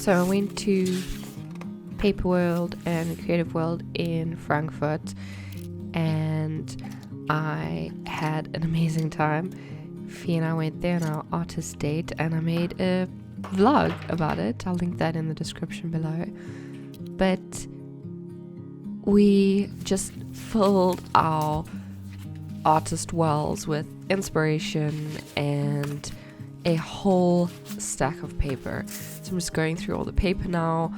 So I went to Paperworld and Creativeworld in Frankfurt, and I had an amazing time. Fee and I went there on our artist date, and I made a vlog about it. I'll link that in the description below. But we just filled our artist wells with inspiration and a whole stack of paper. So I'm just going through all the paper now.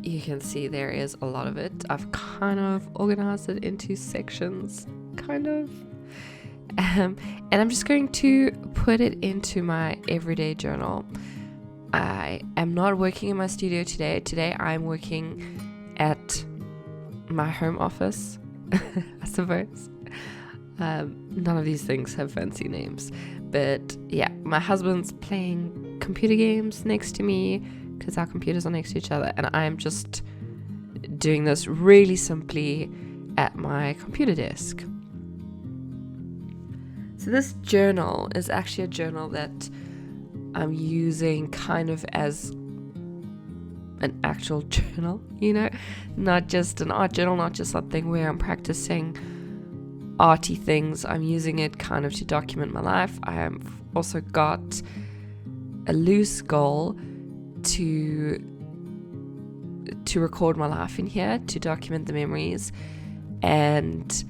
You can see there is a lot of it. I've kind of organized it into sections, and I'm just going to put it into my everyday journal. I am not working in my studio today. Today I'm working at my home office, I suppose. None of these things have fancy names, but yeah, my husband's playing computer games next to me because our computers are next to each other, and I'm just doing this really simply at my computer desk. So this journal is actually a journal that I'm using kind of as an actual journal, not just an art journal, not just something where I'm practicing arty things. I'm using it kind of to document my life. I have also got a loose goal to record my life in here, to document the memories, and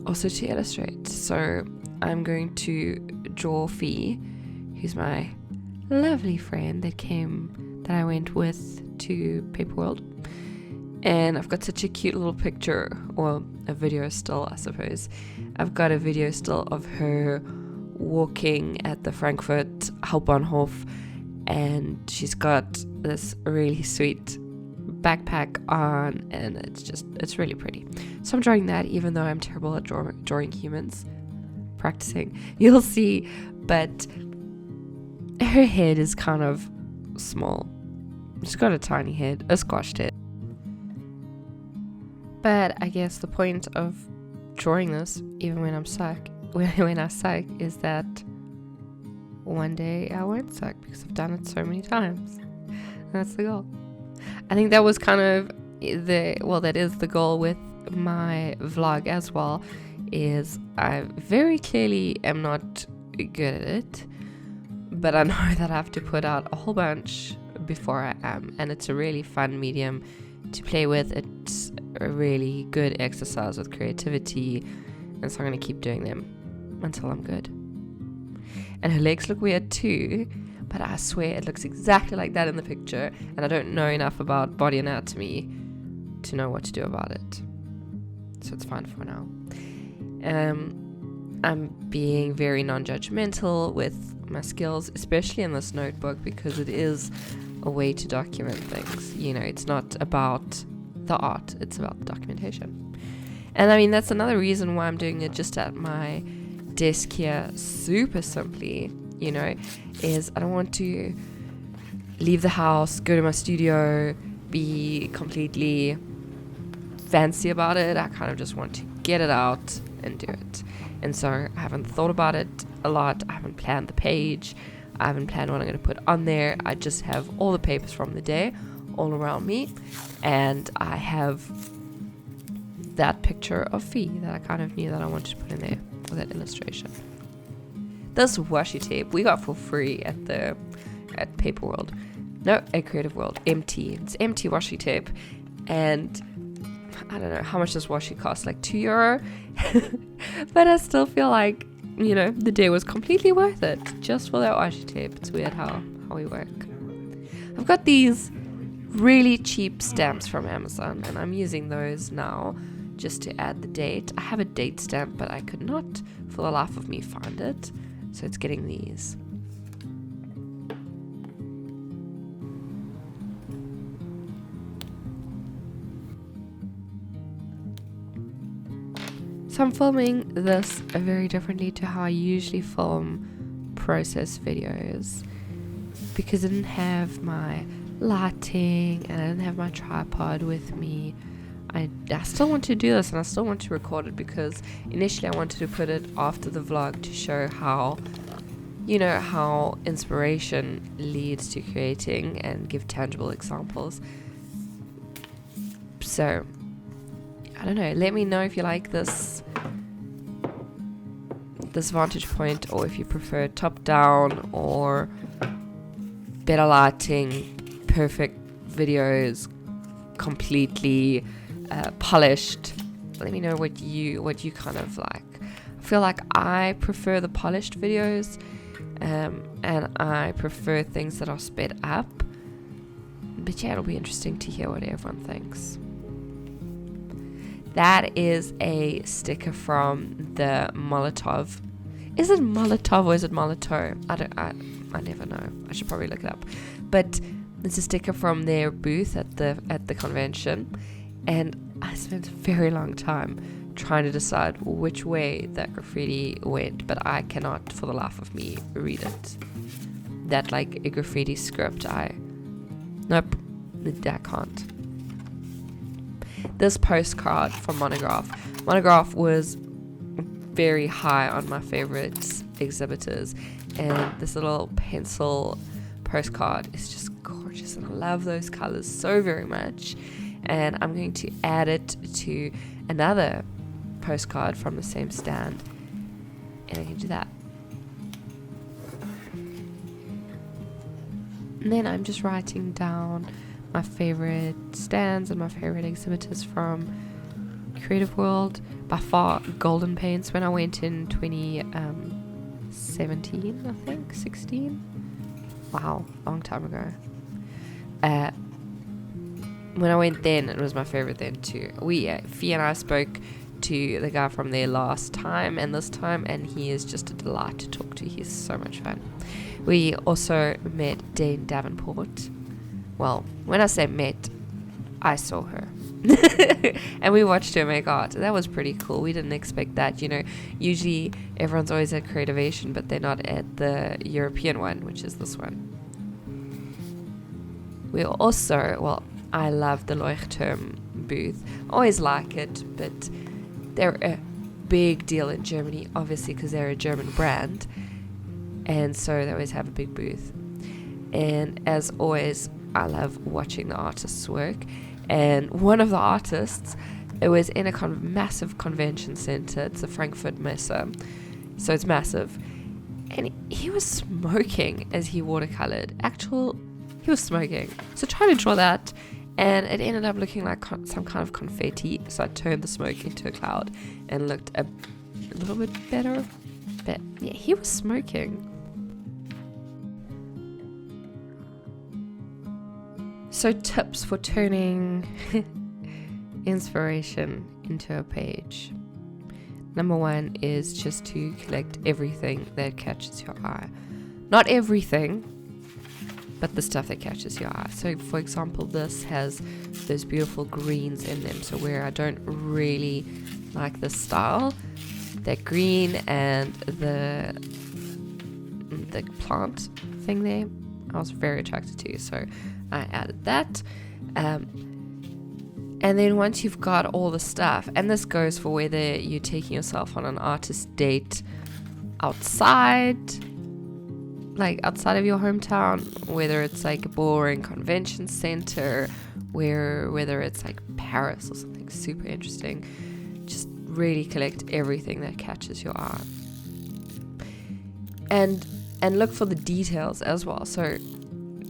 also to illustrate. So I'm going to draw Fee, who's my lovely friend that I went with to Paperworld. And I've got such a cute little picture, or a video still, I suppose. I've got a video still of her walking at the Frankfurt Hauptbahnhof, and she's got this really sweet backpack on, and it's really pretty. So I'm drawing that, even though I'm terrible at drawing humans. Practicing, you'll see, but her head is kind of small. She's got a tiny head, a squashed head. But I guess the point of drawing this, even when I'm sick, when I suck, is that one day I won't suck because I've done it so many times. That's the goal. I think that was kind of that is the goal with my vlog as well, is I very clearly am not good at it, but I know that I have to put out a whole bunch before I am, and it's a really fun medium to play with. It's a really good exercise with creativity, and so I'm going to keep doing them until I'm good. And her legs look weird too, but I swear it looks exactly like that in the picture, and I don't know enough about body anatomy to know what to do about it, so it's fine for now. I'm being very non-judgmental with my skills, especially in this notebook, because it is a way to document things. It's not about the art, it's about the documentation. And I mean, that's another reason why I'm doing it just at my desk here, super simply, is I don't want to leave the house, go to my studio, be completely fancy about it. I kind of just want to get it out and do it. And so I haven't thought about it a lot. I haven't planned the page. I haven't planned what I'm going to put on there. I just have all the papers from the day all around me, and I have that picture of Fee that I kind of knew that I wanted to put in there for that illustration. This washi tape we got for free at Paperworld. No, at Creativeworld. Empty. It's empty washi tape, and I don't know how much this washi cost, like €2. But I still feel like, the day was completely worth it just for that washi tape. It's weird how we work. I've got these really cheap stamps from Amazon, and I'm using those now just to add the date. I have a date stamp, but I could not for the life of me find it, so it's getting these. So I'm filming this very differently to how I usually film process videos, because I didn't have my lighting and I didn't have my tripod with me. I still want to do this, and I still want to record it, because initially I wanted to put it after the vlog to show how you know how inspiration leads to creating, and give tangible examples. So I don't know, let me know if you like this vantage point, or if you prefer top down, or better lighting, perfect videos, completely polished. Let me know what you kind of like. I feel like I prefer the polished videos, and I prefer things that are sped up. But yeah, it'll be interesting to hear what everyone thinks. That is a sticker from the Molotov. Is it Molotov or is it Molotov? I never know. I should probably look it up. But it's a sticker from their booth at the convention, and I spent a very long time trying to decide which way that graffiti went, but I cannot for the life of me read it. That like a graffiti script, nope, I can't. This postcard from Monograph was very high on my favorite exhibitors, and this little pencil postcard is just gorgeous, and I love those colors so very much. And I'm going to add it to another postcard from the same stand, and I can do that. And then I'm just writing down my favorite stands and my favorite exhibitors from Creativeworld. By far, golden paints. When I went in 2017, I think 16. Wow, long time ago. When I went then, it was my favorite then too. Fee and I spoke to the guy from there last time and this time, and he is just a delight to talk to. He's so much fun. We also met Dane Davenport. Well, when I say met, I saw her. And we watched her make art. That was pretty cool. We didn't expect that. You know, usually everyone's always at Creativation, but they're not at the European one, which is this one. We also, well, I love the Leuchtturm booth. Always like it, but they're a big deal in Germany, obviously, because they're a German brand. And so they always have a big booth. And as always, I love watching the artists work. And one of the artists, it was in a massive convention center. It's the Frankfurt Messe, so it's massive. And he was smoking as he watercolored. He was smoking. So trying to draw that, and it ended up looking like some kind of confetti. So I turned the smoke into a cloud and looked a little bit better. But yeah, he was smoking. So tips for turning inspiration into a page. Number 1 is just to collect everything that catches your eye. Not everything, but the stuff that catches your eye. So for example, this has those beautiful greens in them. So where I don't really like the style, that green and the plant thing there, I was very attracted to. So I added that. And then once you've got all the stuff, and this goes for whether you're taking yourself on an artist date outside of your hometown, whether it's like a boring convention center, whether it's like Paris or something super interesting, just really collect everything that catches your eye. And look for the details as well. So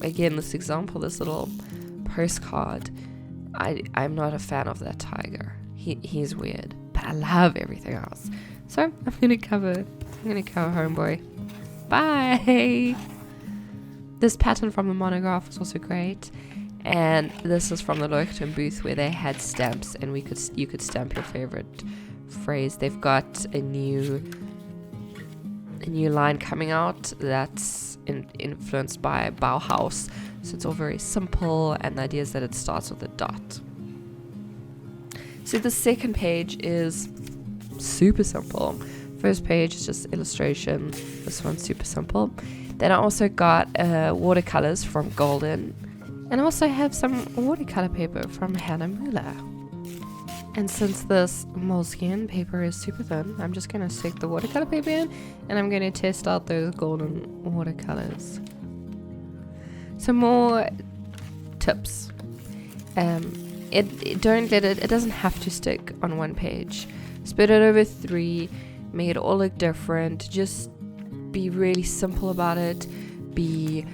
again, this example, this little postcard, I'm not a fan of that tiger. He's weird, but I love everything else. So I'm gonna cover homeboy. Bye. This pattern from the Monograph was also great, and this is from the Leuchtturm booth where they had stamps, and you could stamp your favorite phrase. They've got a new line coming out that's influenced by Bauhaus. So it's all very simple, and the idea is that it starts with a dot. So the second page is super simple. First page is just illustration. This one's super simple. Then I also got watercolors from Golden, and I also have some watercolor paper from Hannah Müller. And since this Moleskine paper is super thin, I'm just going to stick the watercolor paper in, and I'm going to test out those golden watercolors. Some more tips. It doesn't have to stick on one page. Spread it over 3, make it all look different. Just be really simple about it. Be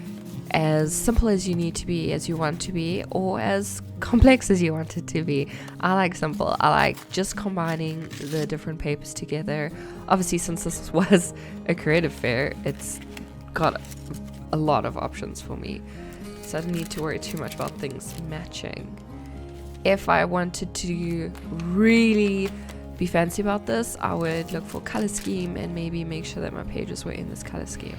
as simple as you need to be, as you want to be, or as complex as you want it to be. I like simple. I like just combining the different papers together. Obviously, since this was a creative fair, it's got a lot of options for me, so I don't need to worry too much about things matching. If I wanted to really be fancy about this, I would look for color scheme and maybe make sure that my pages were in this color scheme.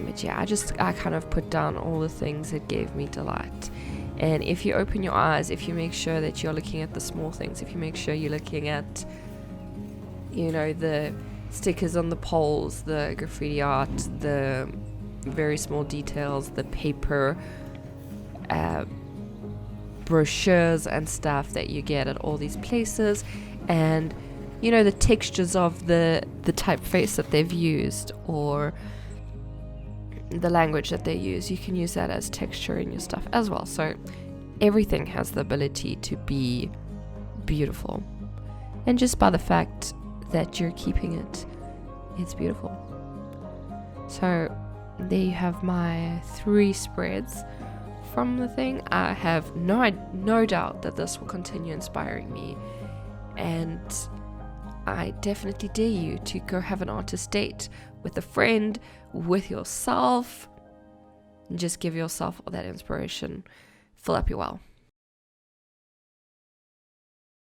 But yeah, I kind of put down all the things that gave me delight. And if you open your eyes, if you make sure that you're looking at the small things, if you make sure you're looking at, the stickers on the poles, the graffiti art, the very small details, the paper, brochures and stuff that you get at all these places, and the textures of the typeface that they've used, or the language that they use, you can use that as texture in your stuff as well. So everything has the ability to be beautiful, and just by the fact that you're keeping it, it's beautiful. So there you have my 3 spreads from the thing. I have no doubt that this will continue inspiring me, and I definitely dare you to go have an artist date with a friend, with yourself, and just give yourself all that inspiration. Fill up your well.